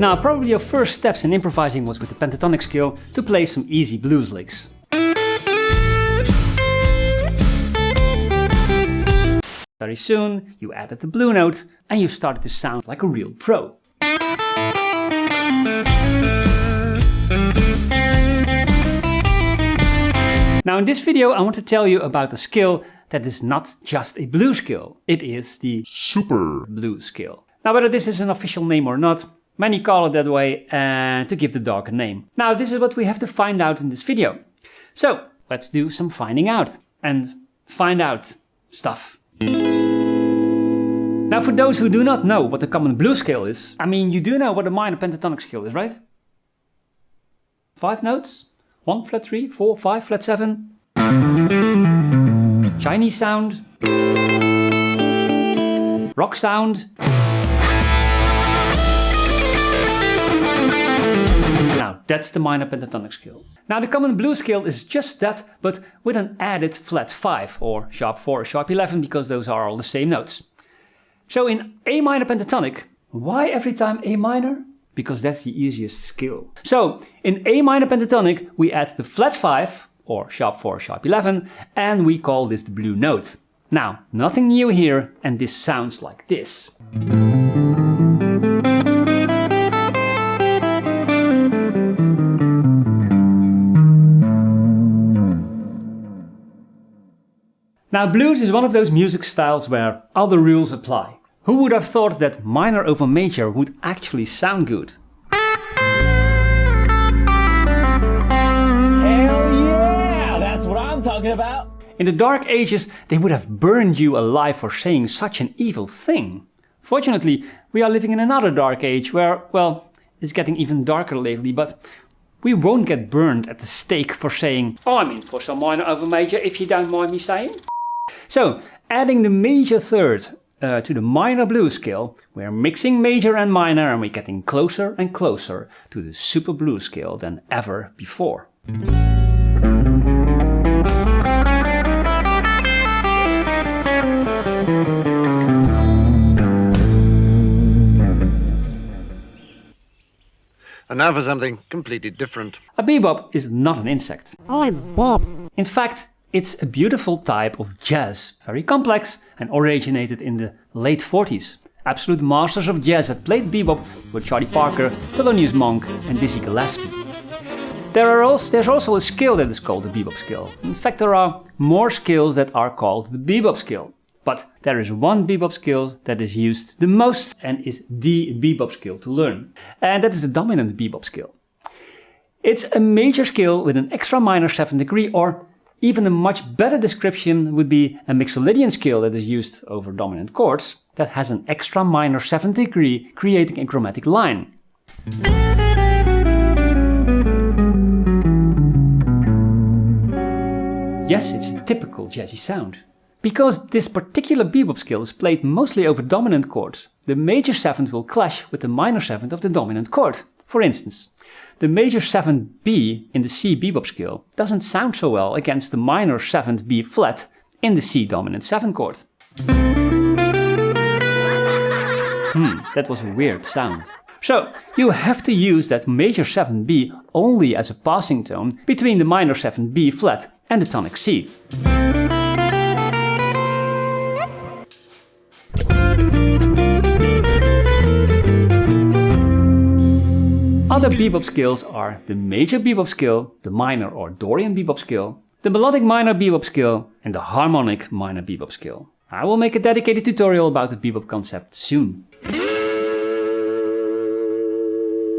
Now, probably your first steps in improvising was with the pentatonic scale to play some easy blues licks. Very soon, you added the blue note and you started to sound like a real pro. Now in this video I want to tell you about a skill that is not just a blues skill, it is the super blues skill. Now whether this is an official name or not, many call it that way and to give the dog a name. Now this is what we have to find out in this video. So let's do some finding out and find out stuff. Now for those who do not know what the common blues scale is, I mean you do know what a minor pentatonic scale is, right? 5 notes? 1 flat 3, 4, 5 flat 7. Chinese sound. Rock sound. Now that's the minor pentatonic scale. Now the common blues scale is just that, but with an added flat 5 or sharp 4 or sharp 11 because those are all the same notes. So in A minor pentatonic, why every time A minor? Because that's the easiest scale. So in A minor pentatonic we add the flat 5 or sharp 4 or sharp 11 and we call this the blue note. Now nothing new here and this sounds like this. Now blues is one of those music styles where all the rules apply. Who would have thought that minor over major would actually sound good? Hell yeah! That's what I'm talking about! In the Dark Ages, they would have burned you alive for saying such an evil thing. Fortunately, we are living in another dark age where, well, it's getting even darker lately, but we won't get burned at the stake for saying, oh, I'm in for some minor over major if you don't mind me saying. So, adding the major third to the minor blues scale, we're mixing major and minor and we're getting closer and closer to the super blues scale than ever before. And now for something completely different. A bebop is not an insect. I'm Bob. In fact, it's a beautiful type of jazz, very complex and originated in the late 40s. Absolute masters of jazz that played bebop were Charlie Parker, Thelonious Monk and Dizzy Gillespie. There's also a scale that is called the bebop scale. In fact, there are more scales that are called the bebop scale. But there is one bebop scale that is used the most and is the bebop scale to learn. And that is the dominant bebop scale. It's a major scale with an extra minor 7th degree, or even a much better description would be a mixolydian scale that is used over dominant chords that has an extra minor 7th degree, creating a chromatic line. Yes, it's a typical jazzy sound. Because this particular bebop scale is played mostly over dominant chords, the major 7th will clash with the minor 7th of the dominant chord. For instance, the major 7th B in the C bebop scale doesn't sound so well against the minor 7th B flat in the C dominant 7 chord. That was a weird sound. So, you have to use that major 7th B only as a passing tone between the minor 7th B flat and the tonic C. Other bebop scales are the major bebop scale, the minor or Dorian bebop scale, the melodic minor bebop scale and the harmonic minor bebop scale. I will make a dedicated tutorial about the bebop concept soon.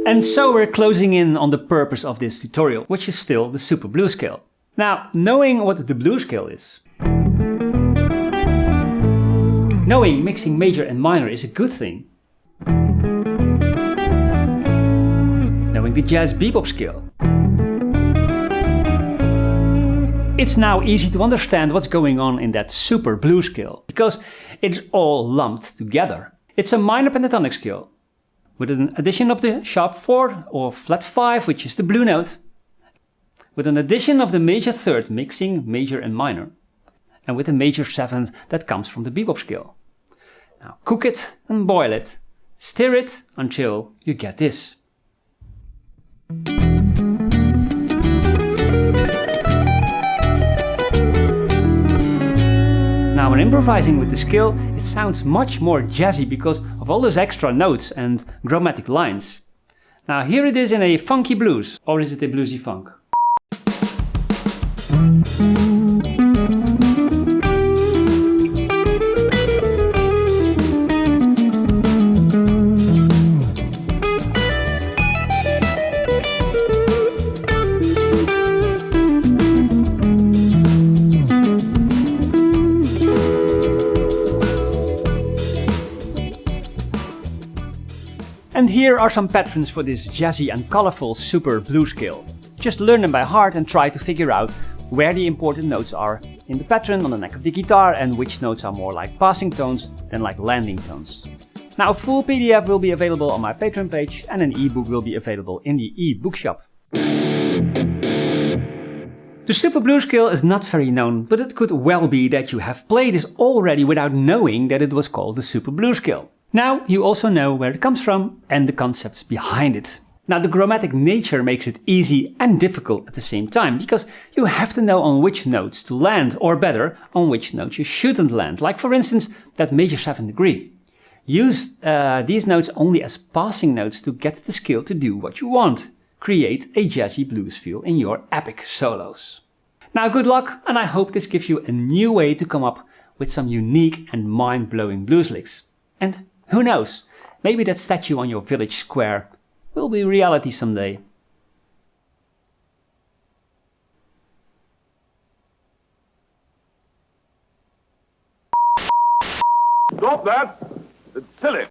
And so we're closing in on the purpose of this tutorial, which is still the super blues scale. Now, knowing what the blues scale is, knowing mixing major and minor is a good thing. Knowing the jazz bebop scale. It's now easy to understand what's going on in that super blues scale, because it's all lumped together. It's a minor pentatonic scale, with an addition of the sharp 4 or flat 5, which is the blue note, with an addition of the major third mixing major and minor, and with a major 7th that comes from the bebop scale. Now cook it and boil it, Stir it until you get this. Now when improvising with the skill, it sounds much more jazzy because of all those extra notes and chromatic lines. Now here it is in a funky blues, or is it a bluesy funk? And here are some patterns for this jazzy and colorful super blues scale. Just learn them by heart and try to figure out where the important notes are in the pattern on the neck of the guitar and which notes are more like passing tones than like landing tones. Now a full PDF will be available on my Patreon page and an ebook will be available in the ebook shop. The super blues scale is not very known, but it could well be that you have played this already without knowing that it was called the super blues scale. Now you also know where it comes from and the concepts behind it. Now the chromatic nature makes it easy and difficult at the same time, because you have to know on which notes to land, or better, on which notes you shouldn't land, like for instance that major 7th degree. Use these notes only as passing notes to get the skill to do what you want. Create a jazzy blues feel in your epic solos. Now good luck, and I hope this gives you a new way to come up with some unique and mind-blowing blues licks. And who knows, maybe that statue on your village square will be reality someday. Stop that! It's silly.